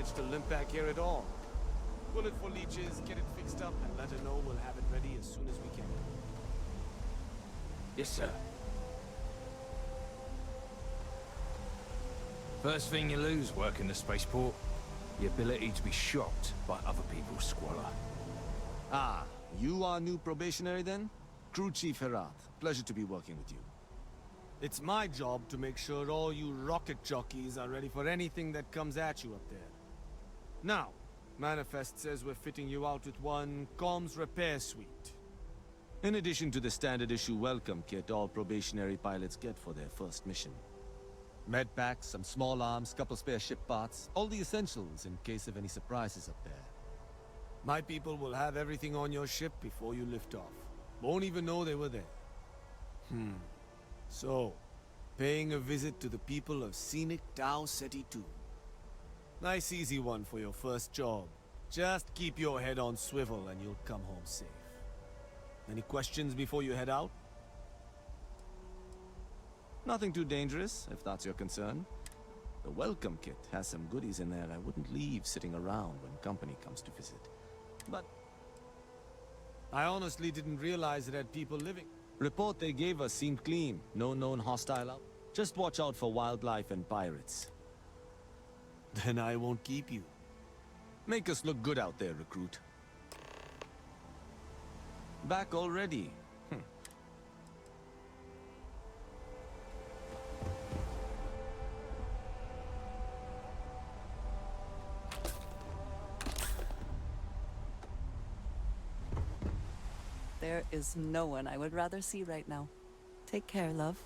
managed to limp back here at all. Bullet for leeches, get it fixed up, and let her know we'll have it ready as soon as we can. Yes, sir. First thing you lose working the spaceport, the ability to be shocked by other people's squalor. Ah, you are new probationary then? Crew Chief Herat, pleasure to be working with you. It's my job to make sure all you rocket jockeys are ready for anything that comes at you up there. Now, Manifest says we're fitting you out with one comms repair suite. In addition to the standard issue welcome kit all probationary pilots get for their first mission. Med packs, some small arms, couple spare ship parts, all the essentials in case of any surprises up there. My people will have everything on your ship before you lift off. Won't even know they were there. So, paying a visit to the people of scenic Tau Ceti 2. Nice easy one for your first job. Just keep your head on swivel and you'll come home safe. Any questions before you head out? Nothing too dangerous, if that's your concern. The welcome kit has some goodies in there I wouldn't leave sitting around when company comes to visit. But I honestly didn't realize it had people living. report they gave us seemed clean. No known hostile out. Just watch out for wildlife and pirates. Then I won't keep you. Make us look good out there, recruit. Back already? There is no one I would rather see right now. Take care, love.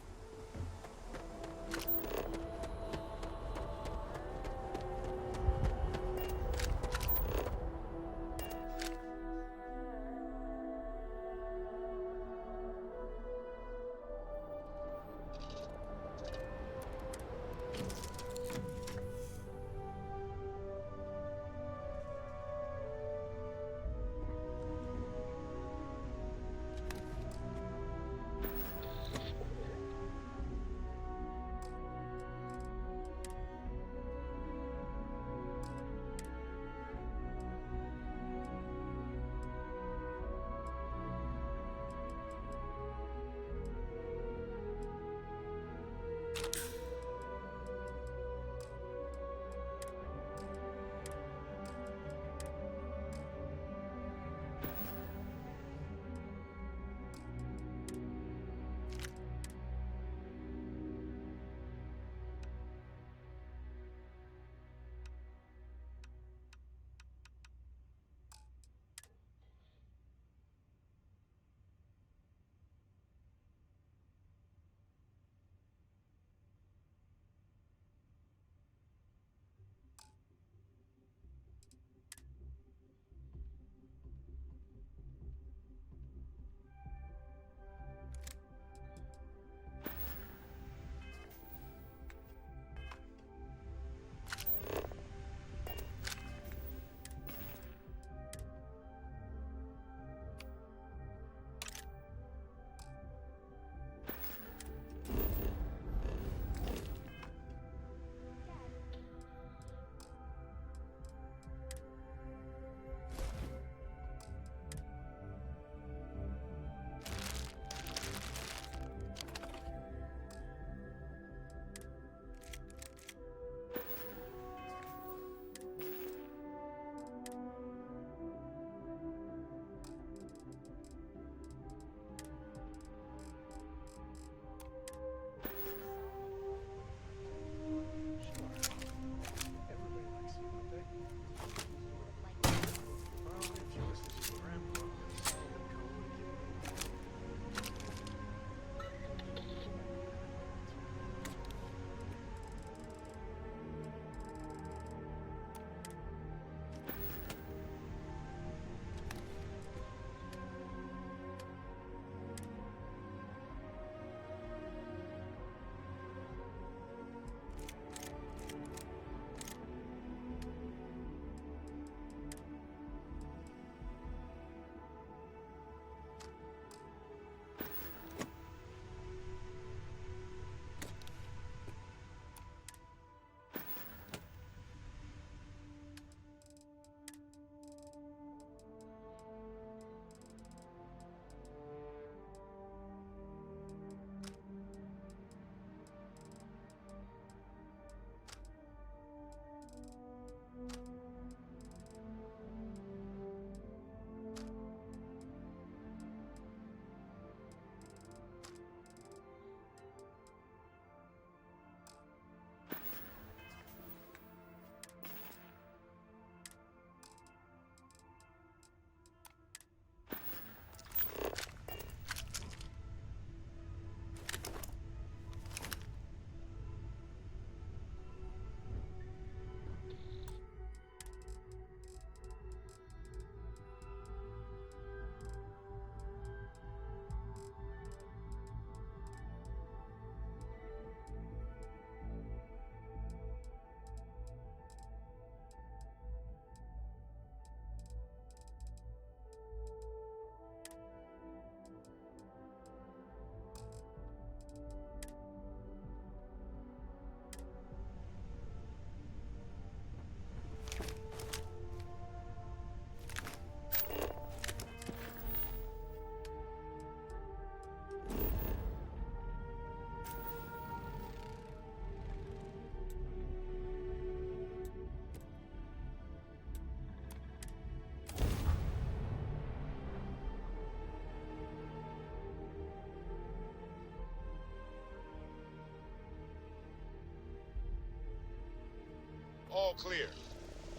All clear.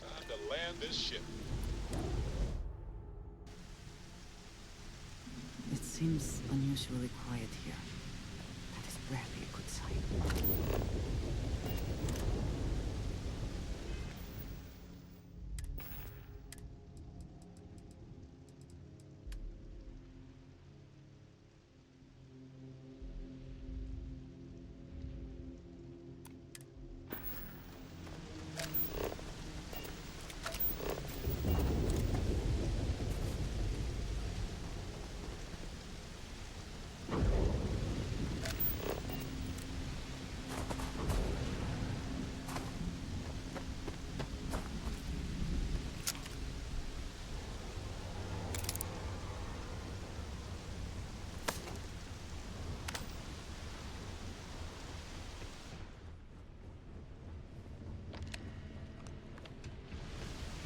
Time to land this ship. It seems unusually quiet here. That is rarely a good sign.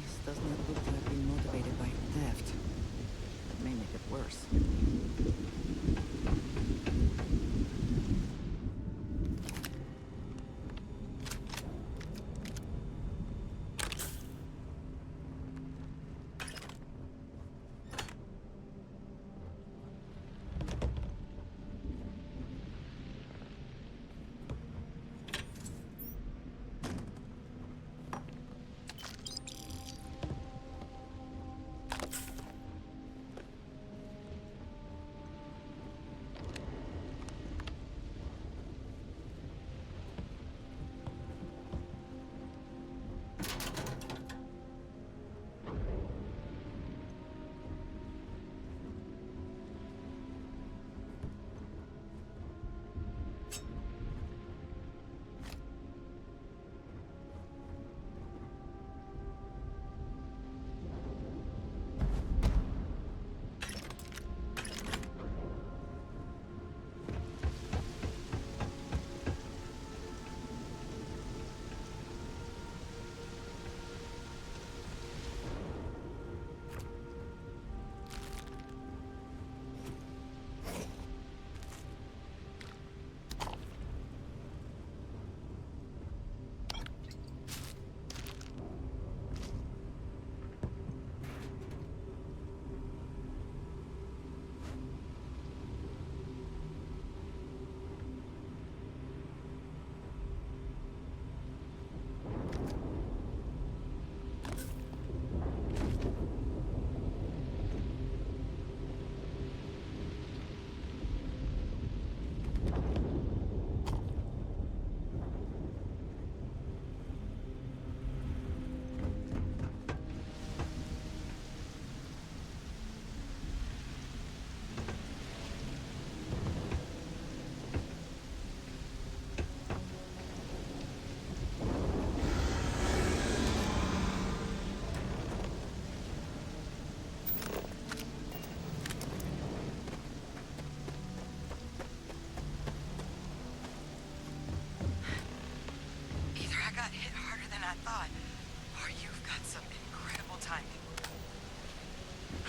This does not look to have been motivated by theft. That may make it worse.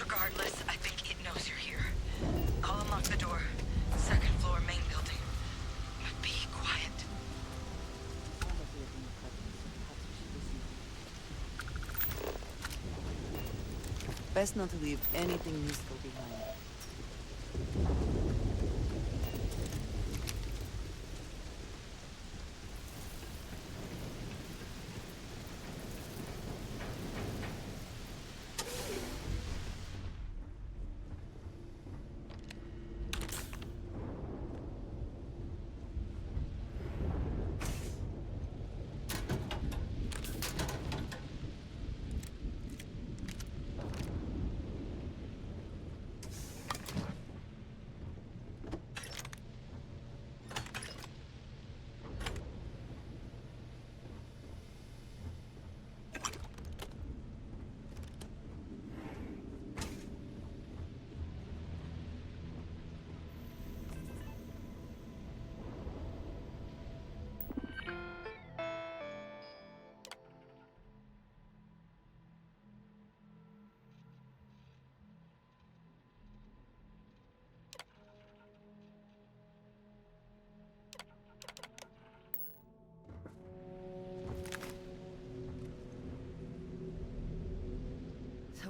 Regardless, I think it knows you're here. I'll unlock the door. Second floor, main building. But be quiet. Best not to leave anything useful behind.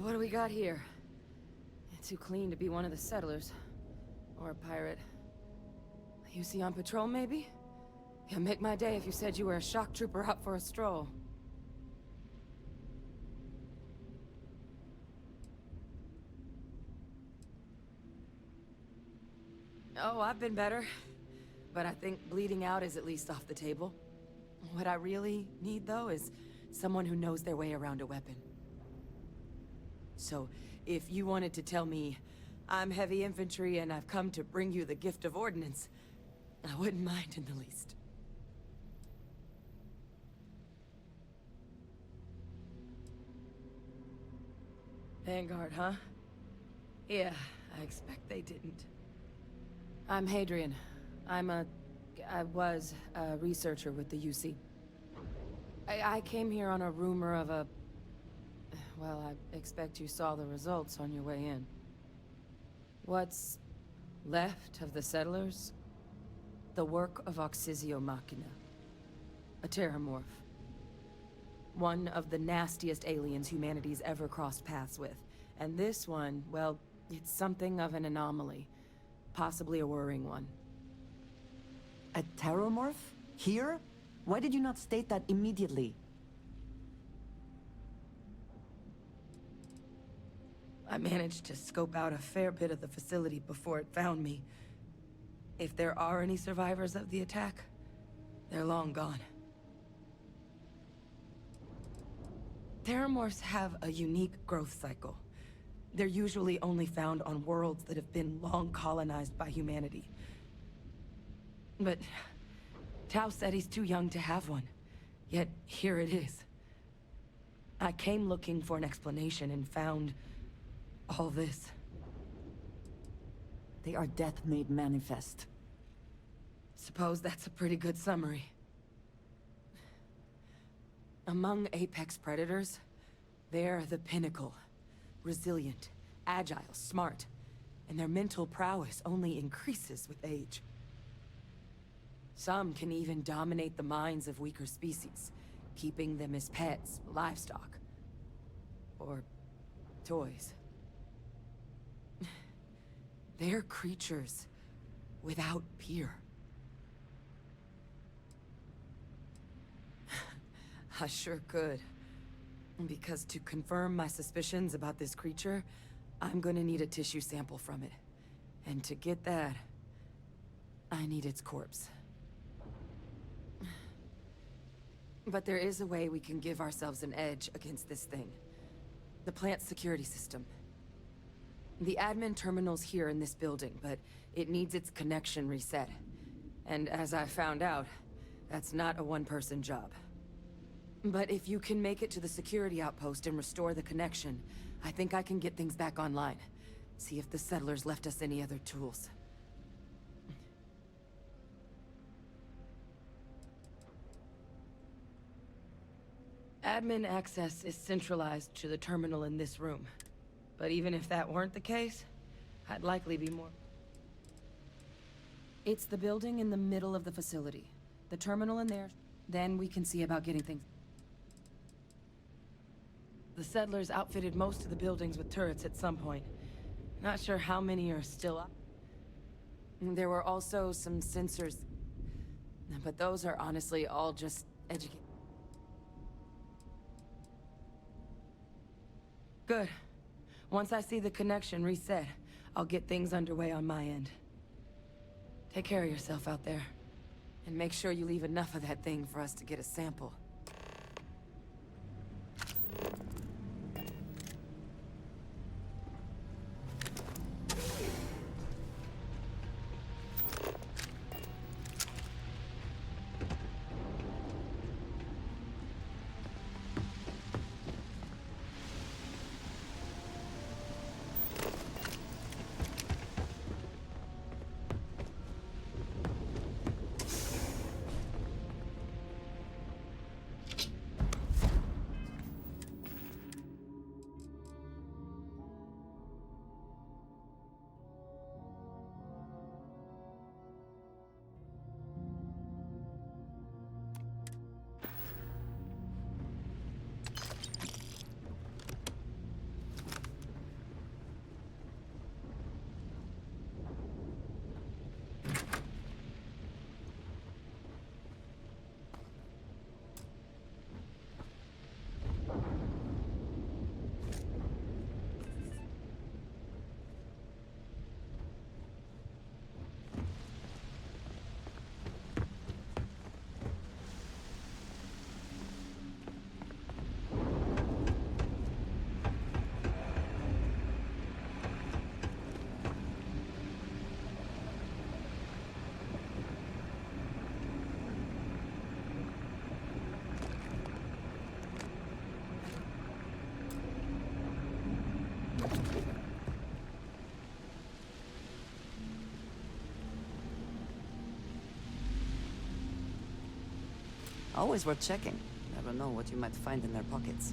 What do we got here? Too clean to be one of the settlers. Or a pirate. You see on patrol, maybe? It'd make my day if you said you were a shock trooper out for a stroll. Oh, I've been better. But I think bleeding out is at least off the table. What I really need, though, is someone who knows their way around a weapon. So, if you wanted to tell me, I'm heavy infantry and I've come to bring you the gift of ordnance, I wouldn't mind in the least. Vanguard, huh? Yeah, I expect they didn't. I'm Hadrian. I was a researcher with the UC. I came here on a rumor of a... Well, I expect you saw the results on your way in. What's left of the settlers? The work of Oxysio Machina. A terramorph. One of the nastiest aliens humanity's ever crossed paths with. And this one, well, it's something of an anomaly. Possibly a worrying one. A terramorph? Here? Why did you not state that immediately? I managed to scope out a fair bit of the facility before it found me. If there are any survivors of the attack, they're long gone. Terramorphs have a unique growth cycle. They're usually only found on worlds that have been long colonized by humanity. But Tau said he's too young to have one. Yet here it is. I came looking for an explanation and found all this. They are death made manifest. Suppose that's a pretty good summary. Among apex predators, they're the pinnacle. Resilient, agile, smart, and their mental prowess only increases with age. Some can even dominate the minds of weaker species, keeping them as pets, livestock, or toys. They're creatures without peer. I sure could. Because to confirm my suspicions about this creature, I'm gonna need a tissue sample from it. And to get that, I need its corpse. But there is a way we can give ourselves an edge against this thing. The plant's security system. The admin terminal's here in this building, but it needs its connection reset. And as I found out, that's not a one-person job. But if you can make it to the security outpost and restore the connection, I think I can get things back online. See if the settlers left us any other tools. Admin access is centralized to the terminal in this room. But even if that weren't the case, I'd likely be more... It's the building in the middle of the facility. The terminal in there, then we can see about getting things... The settlers outfitted most of the buildings with turrets at some point. Not sure how many are still up. There were also some sensors, but those are honestly all just educated. Good. Once I see the connection reset, I'll get things underway on my end. Take care of yourself out there. And make sure you leave enough of that thing for us to get a sample. Always worth checking. Never know what you might find in their pockets.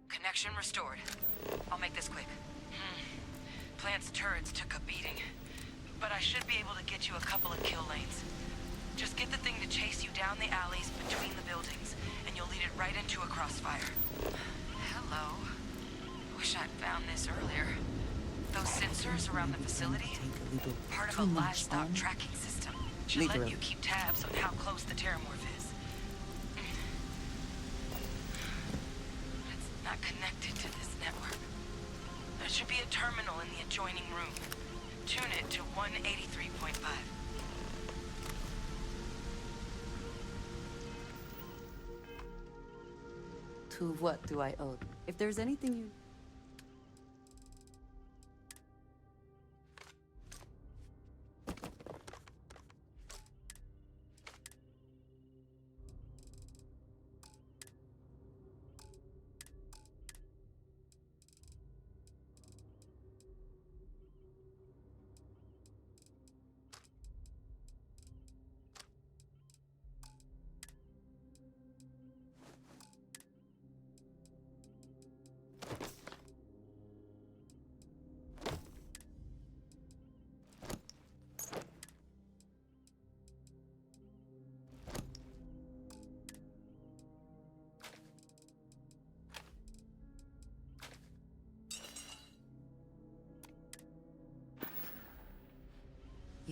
Connection restored. I'll make this quick. Plant's turrets took a beating, but I should be able to get you a couple of kill lanes. Just get the thing to chase you down the alleys between the buildings, and you'll lead it right into a crossfire. Hello. Wish I'd found this earlier. Those sensors around the facility? Part of a livestock tracking system. Should let you keep tabs on how close the Terramorph is. It's not connected to this network. There should be a terminal in the adjoining room. Tune it to 183.5. To what do I owe? If there's anything you...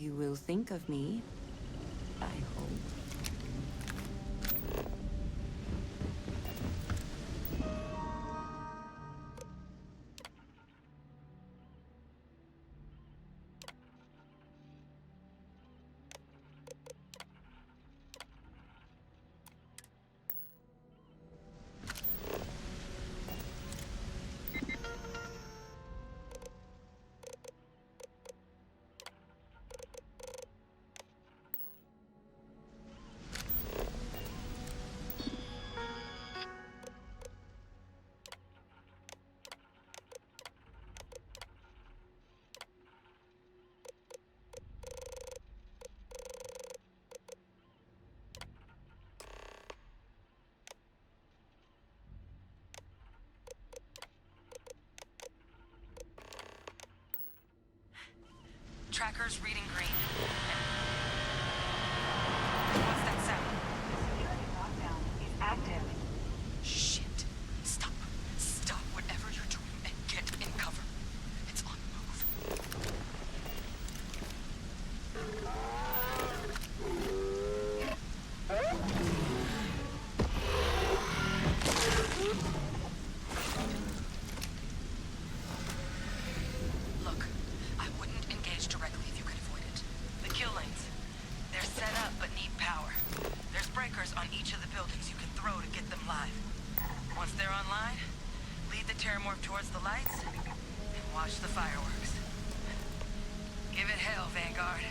You will think of me, I hope. Tracker's reading green. What's that sound? Security lockdown is active. Shit. Stop. Stop whatever you're doing and get in cover. It's on the move. Look, I wouldn't engage directly if you could avoid it. The kill lanes. They're set up but need power. There's breakers on each of the buildings you can throw to get them live. Once they're online, lead the Terramorph towards the lights and watch the fireworks. Give it hell, Vanguard.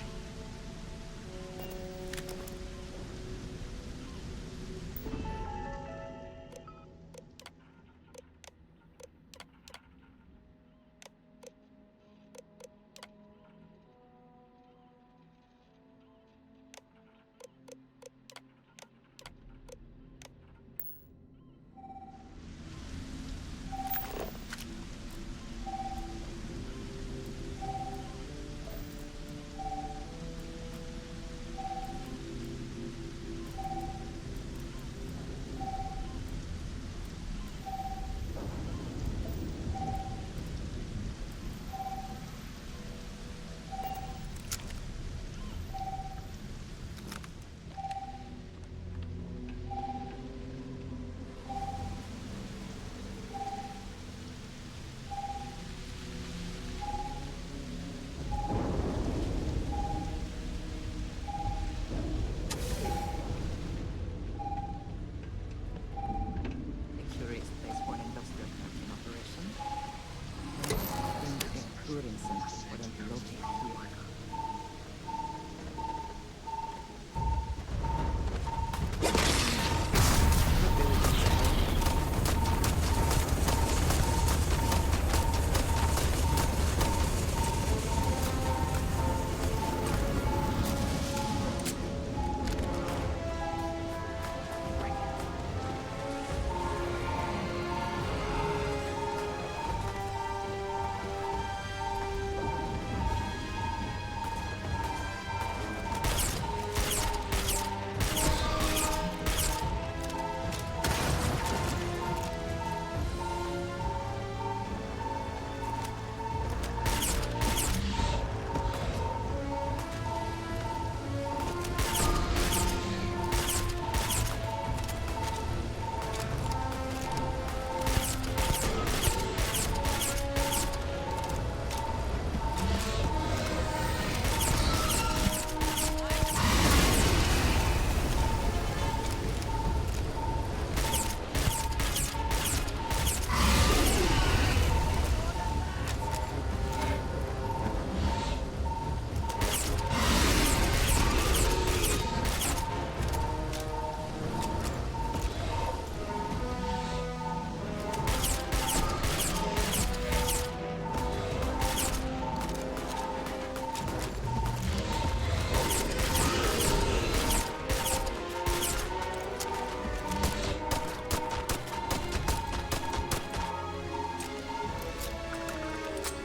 A curious place for an industrial crafting operation. Think a curing center for them to locate here.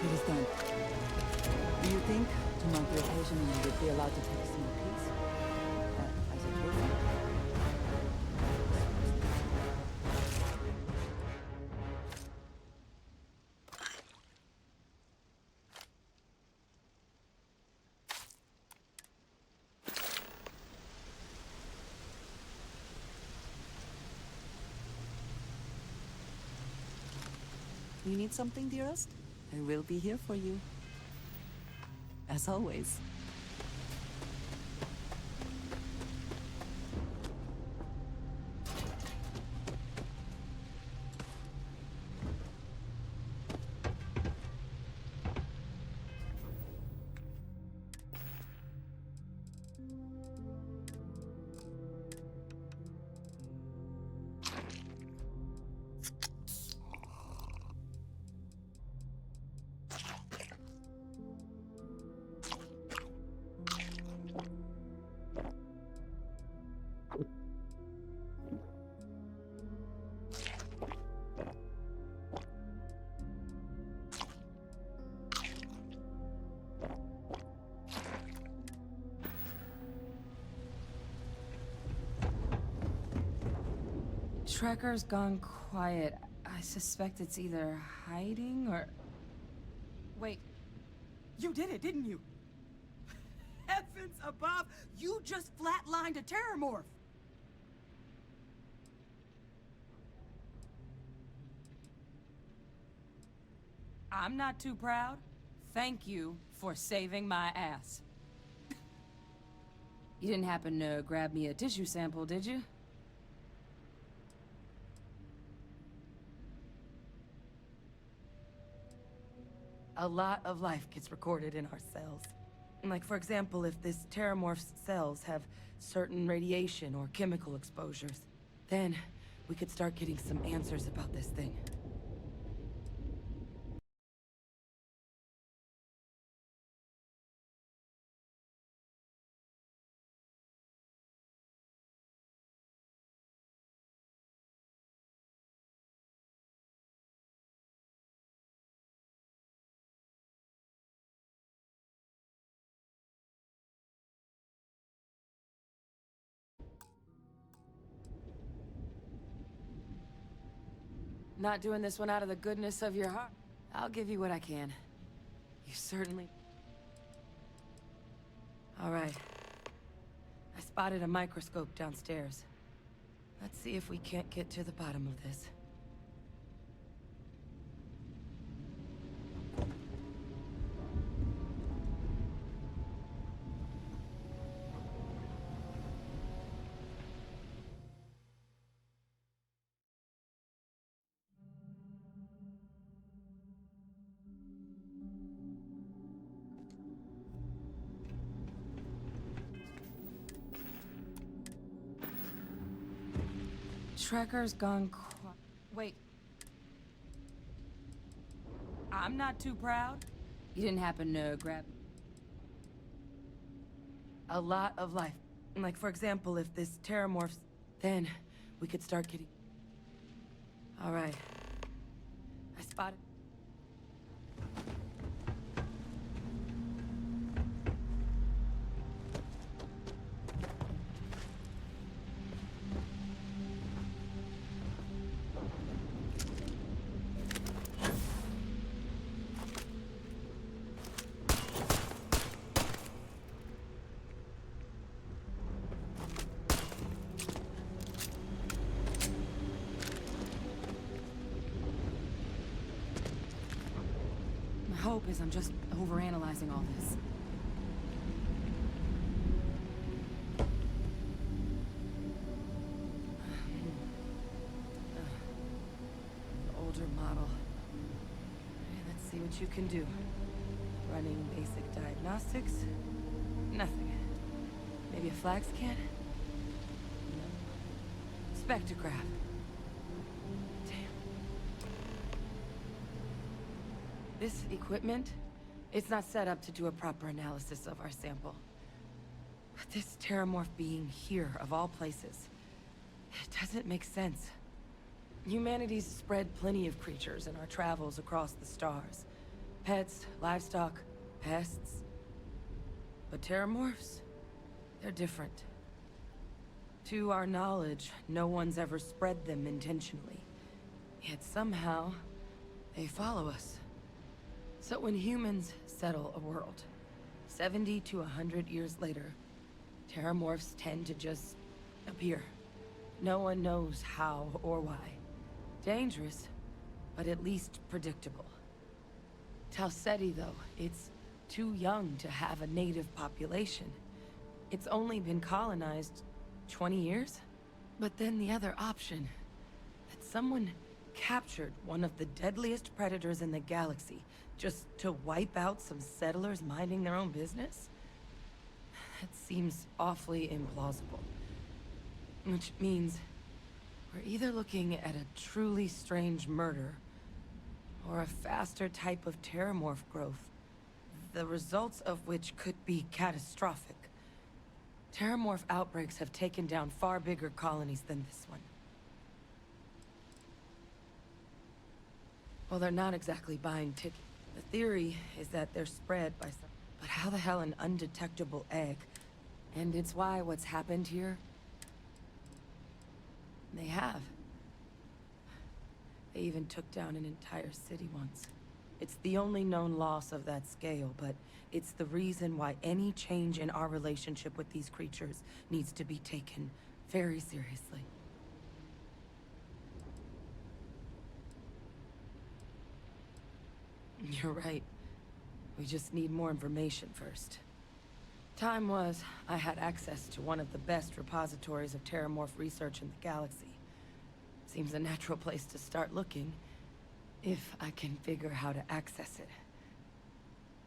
It is done. Do you think, to mark the occasion, you would be allowed to take a small piece? As a trophy? You need something, dearest? I will be here for you. As always. Trekker's gone quiet. I suspect it's either hiding or... Wait. You did it, didn't you? Heavens above! You just flatlined a terramorph! I'm not too proud. Thank you for saving my ass. You didn't happen to grab me a tissue sample, did you? A lot of life gets recorded in our cells. Like, for example, if this terramorph's cells have certain radiation or chemical exposures, then we could start getting some answers about this thing. Not doing this one out of the goodness of your heart. I'll give you what I can. You certainly... All right. I spotted a microscope downstairs. Let's see if we can't get to the bottom of this. Trekker's gone quiet. Wait. I'm not too proud. You didn't happen to grab... A lot of life. Like, for example, if this terramorphs, then we could start getting... All right. I spotted... hope is I'm just overanalyzing all this. Older model. Okay, let's see what you can do. Running basic diagnostics? Nothing. Maybe a flag scan? No. Spectrograph. This equipment, it's not set up to do a proper analysis of our sample. But this terramorph being here, of all places, it doesn't make sense. Humanity's spread plenty of creatures in our travels across the stars. Pets, livestock, pests. But terramorphs, they're different. To our knowledge, no one's ever spread them intentionally. Yet somehow, they follow us. So when humans settle a world, 70 to 100 years later, terramorphs tend to just appear. No one knows how or why. Dangerous, but at least predictable. Tau Ceti, though, it's too young to have a native population. It's only been colonized 20 years? But then the other option, that someone captured one of the deadliest predators in the galaxy just to wipe out some settlers minding their own business? That seems awfully implausible. Which means we're either looking at a truly strange murder or a faster type of terramorph growth, the results of which could be catastrophic. Terramorph outbreaks have taken down far bigger colonies than this one. Well, they're not exactly buying tickets. The theory is that they're spread by some... But how the hell an undetectable egg? And it's why what's happened here... They have. They even took down an entire city once. It's the only known loss of that scale, but it's the reason why any change in our relationship with these creatures needs to be taken very seriously. You're right. We just need more information first. Time was, I had access to one of the best repositories of terramorph research in the galaxy. Seems a natural place to start looking, if I can figure how to access it.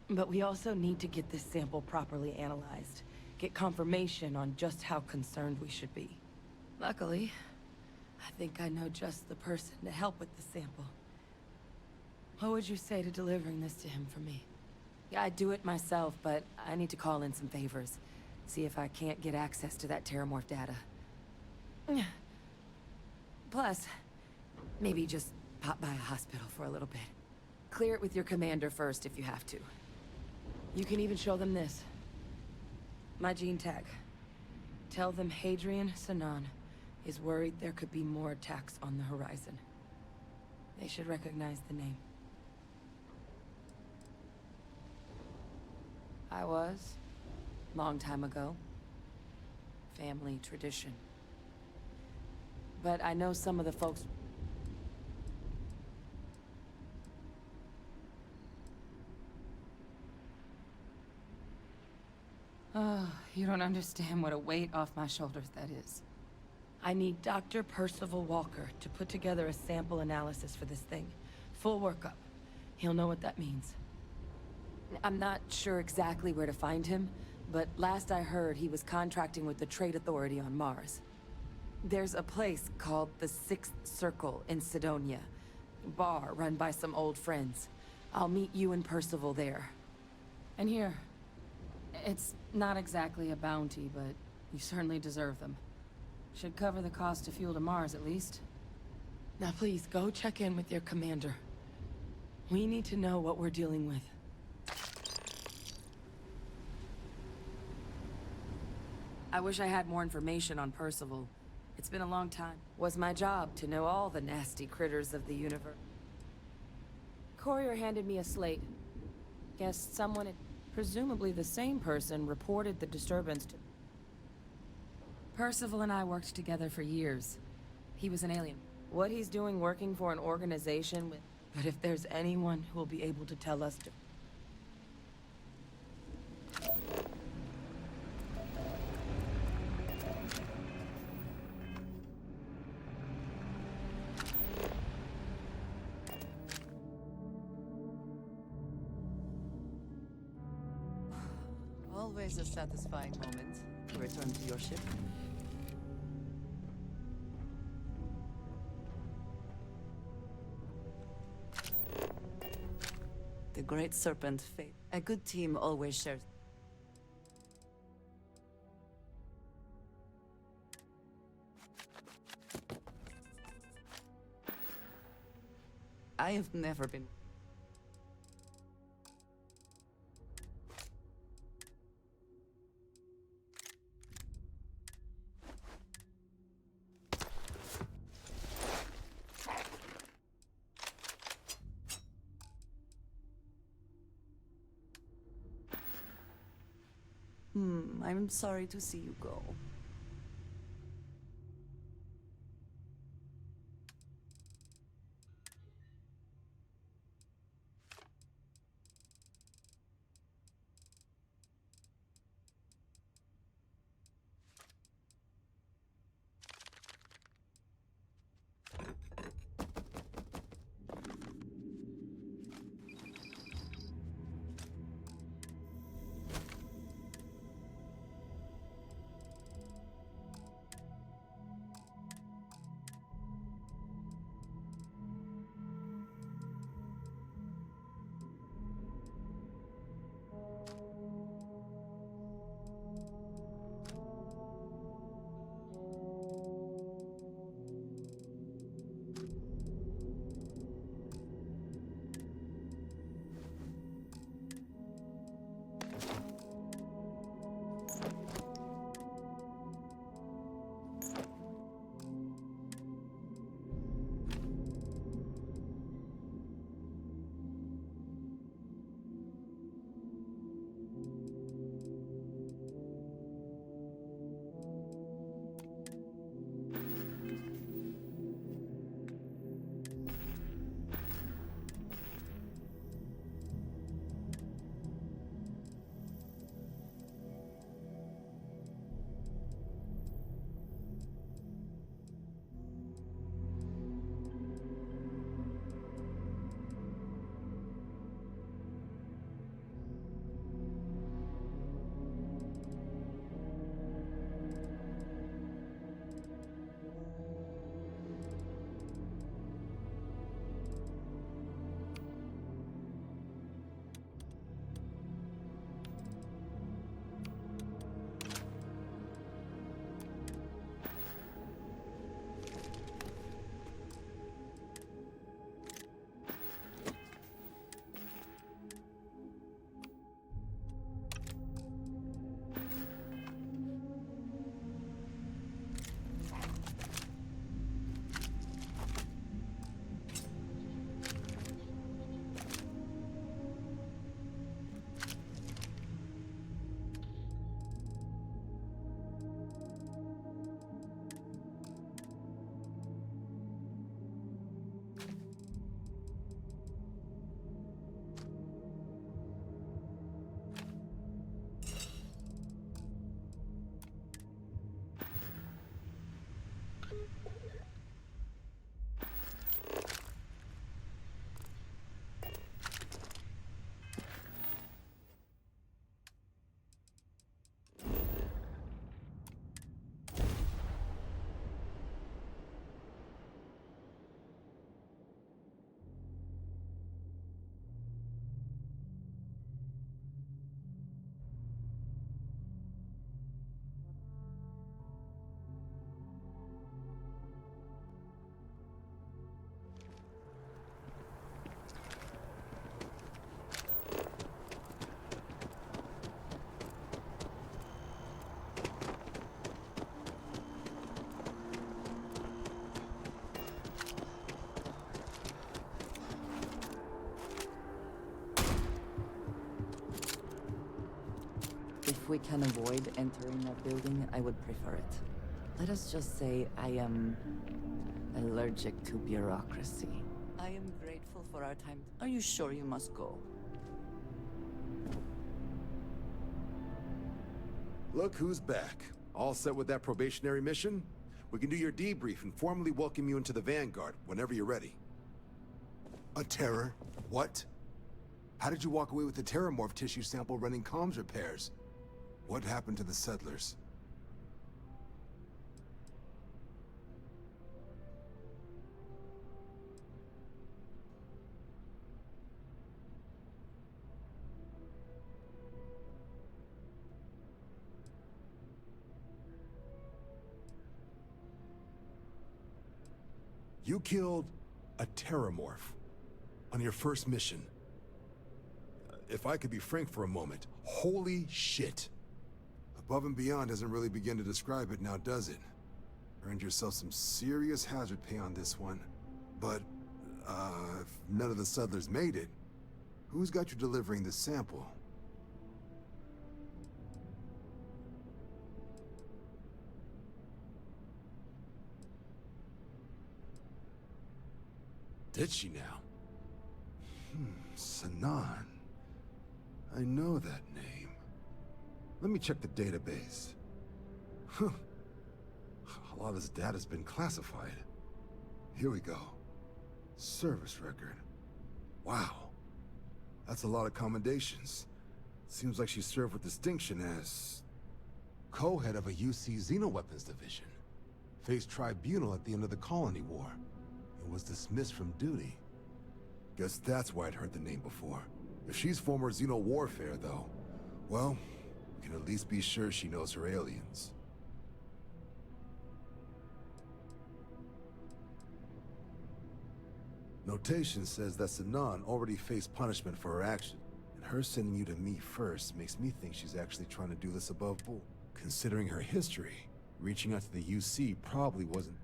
But we also need to get this sample properly analyzed, get confirmation on just how concerned we should be. Luckily, I think I know just the person to help with the sample. What would you say to delivering this to him for me? Yeah, I'd do it myself, but I need to call in some favors. See if I can't get access to that terramorph data. Plus, maybe just pop by a hospital for a little bit. Clear it with your commander first if you have to. You can even show them this. My gene tag. Tell them Hadrian Sanan is worried there could be more attacks on the horizon. They should recognize the name. I was. Long time ago. Family tradition. But I know some of the folks... Oh, you don't understand what a weight off my shoulders that is. I need Dr. Percival Walker to put together a sample analysis for this thing. Full workup. He'll know what that means. I'm not sure exactly where to find him, but last I heard he was contracting with the Trade Authority on Mars. There's a place called the Sixth Circle in Sidonia. Bar run by some old friends. I'll meet you and Percival there. And here. It's not exactly a bounty, but you certainly deserve them. Should cover the cost of fuel to Mars, at least. Now please, go check in with your commander. We need to know what we're dealing with. I wish I had more information on Percival. It's been a long time. Was my job to know all the nasty critters of the universe. Courier handed me a slate. Guess someone, presumably the same person, reported the disturbance to... Percival and I worked together for years. He was an alien. What he's doing working for an organization with... But if there's anyone who will be able to tell us to... Always a satisfying moment to return to your ship. The Great Serpent fate. A good team always shares. I have never been... I'm sorry to see you go. If we can avoid entering that building, I would prefer it. Let us just say I am allergic to bureaucracy. I am grateful for our time. Are you sure you must go? Look who's back. All set with that probationary mission? We can do your debrief and formally welcome you into the Vanguard whenever you're ready. A terror? What? How did you walk away with the terramorph tissue sample running comms repairs? What happened to the settlers? You killed a terramorph on your first mission. If I could be frank for a moment, holy shit. Above and beyond doesn't really begin to describe it now, does it? Earned yourself some serious hazard pay on this one. But, if none of the settlers made it, who's got you delivering the sample? Did she now? Sanan. I know that name. Let me check the database. Huh. A lot of this data's been classified. Here we go. Service record. Wow. That's a lot of commendations. Seems like she served with distinction as co-head of a UC Xenoweapons division. Faced tribunal at the end of the Colony War. And was dismissed from duty. Guess that's why I'd heard the name before. If she's former Xeno warfare, though, well, we can at least be sure she knows her aliens. Notation says that Sanan already faced punishment for her action, and her sending you to me first makes me think she's actually trying to do this above board. Considering her history, reaching out to the UC probably wasn't.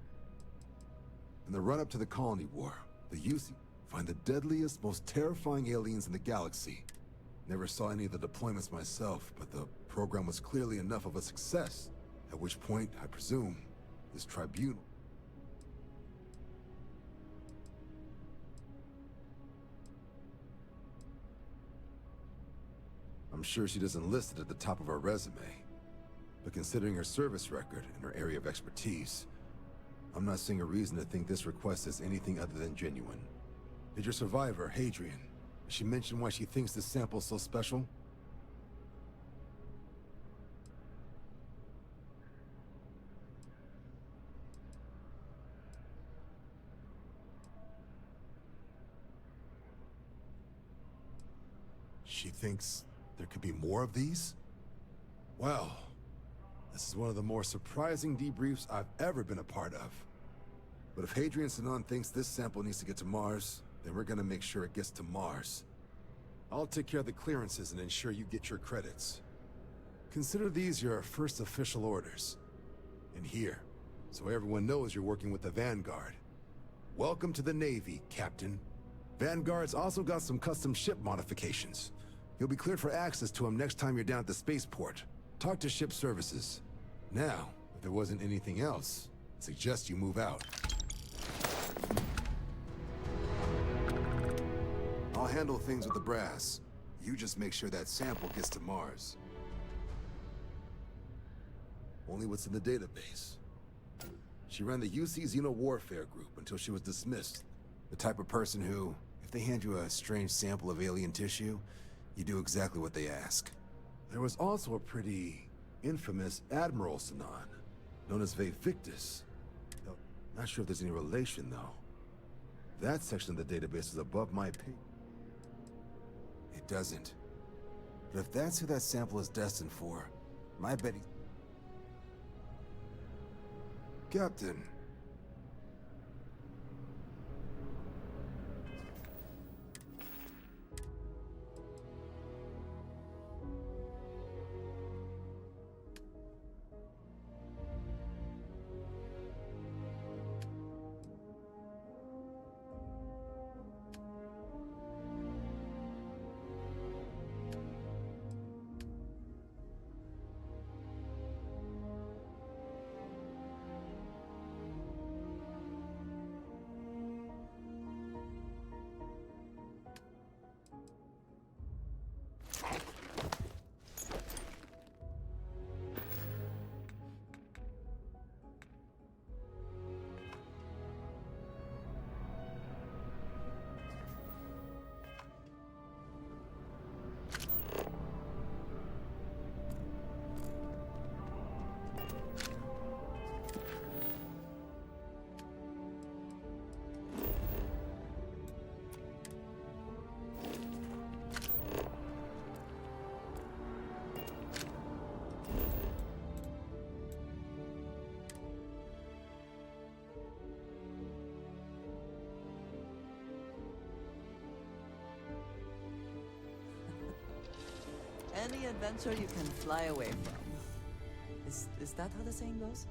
In the run-up to the Colony War, the UC find the deadliest, most terrifying aliens in the galaxy. Never saw any of the deployments myself, but the program was clearly enough of a success. At which point, I presume, this tribunal. I'm sure she doesn't list it at the top of her resume. But considering her service record and her area of expertise, I'm not seeing a reason to think this request is anything other than genuine. Did your survivor, Hadrian, did she mention why she thinks this sample's so special? She thinks there could be more of these? Well, this is one of the more surprising debriefs I've ever been a part of. But if Hadrian Sanan thinks this sample needs to get to Mars, then we're gonna make sure it gets to Mars. I'll take care of the clearances and ensure you get your credits. Consider these your first official orders. And here, so everyone knows you're working with the Vanguard. Welcome to the Navy, Captain. Vanguard's also got some custom ship modifications. You'll be cleared for access to them next time you're down at the spaceport. Talk to ship services. Now, if there wasn't anything else, I suggest you move out. I'll handle things with the brass. You just make sure that sample gets to Mars. Only what's in the database. She ran the UC Xeno Warfare Group until she was dismissed. The type of person who, if they hand you a strange sample of alien tissue, you do exactly what they ask. There was also a pretty infamous Admiral Sanan, known as Victus. Not sure if there's any relation, though. That section of the database is above my pay. It doesn't. But if that's who that sample is destined for, my bet Captain. any adventure you can fly away from. Is that how the saying goes?